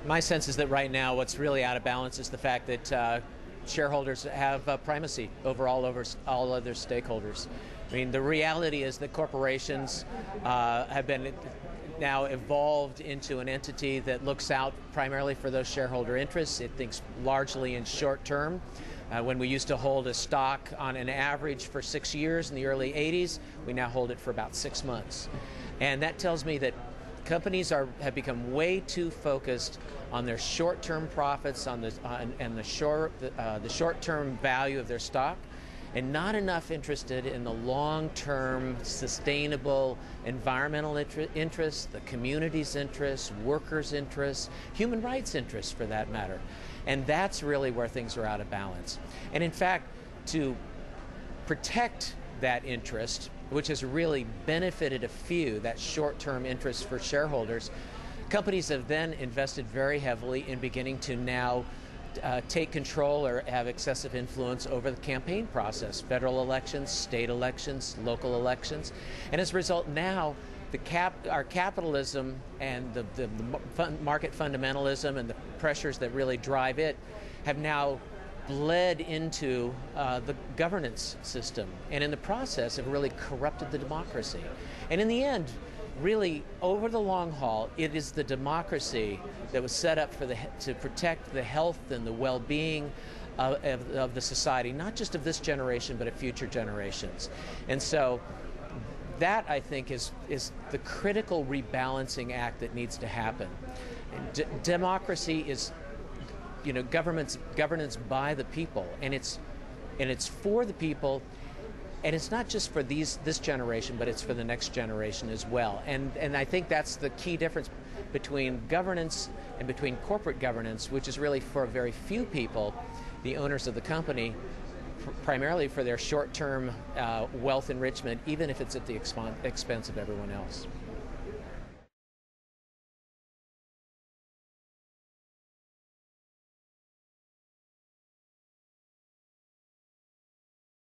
My sense is that right now what's really out of balance is the fact that shareholders have primacy over all other stakeholders. I mean, the reality is that corporations have been now evolved into an entity that looks out primarily for those shareholder interests. It thinks largely in short term. When we used to hold a stock on an average for 6 years in the early 80s, we now hold it for about 6 months. And that tells me that companies have become way too focused on their short-term profits, and the short-term value of their stock, and not enough interested in the long-term, sustainable environmental interests, the community's interests, workers' interests, human rights interests for that matter. And that's really where things are out of balance. And in fact, to protect that interest, which has really benefited a few, that short-term interest for shareholders, companies have then invested very heavily in beginning to now take control or have excessive influence over the campaign process, federal elections, state elections, local elections. And as a result now, our capitalism and the market fundamentalism and the pressures that really drive it have now bled into the governance system, and in the process have really corrupted the democracy. And in the end, really, over the long haul, it is the democracy that was set up to protect the health and the well-being of the society, not just of this generation, but of future generations. And so that, I think, is the critical rebalancing act that needs to happen. Democracy is, governance by the people, and it's for the people. And it's not just for this generation, but it's for the next generation as well. And I think that's the key difference between governance and between corporate governance, which is really for very few people, the owners of the company, primarily for their short-term wealth enrichment, even if it's at the expense of everyone else.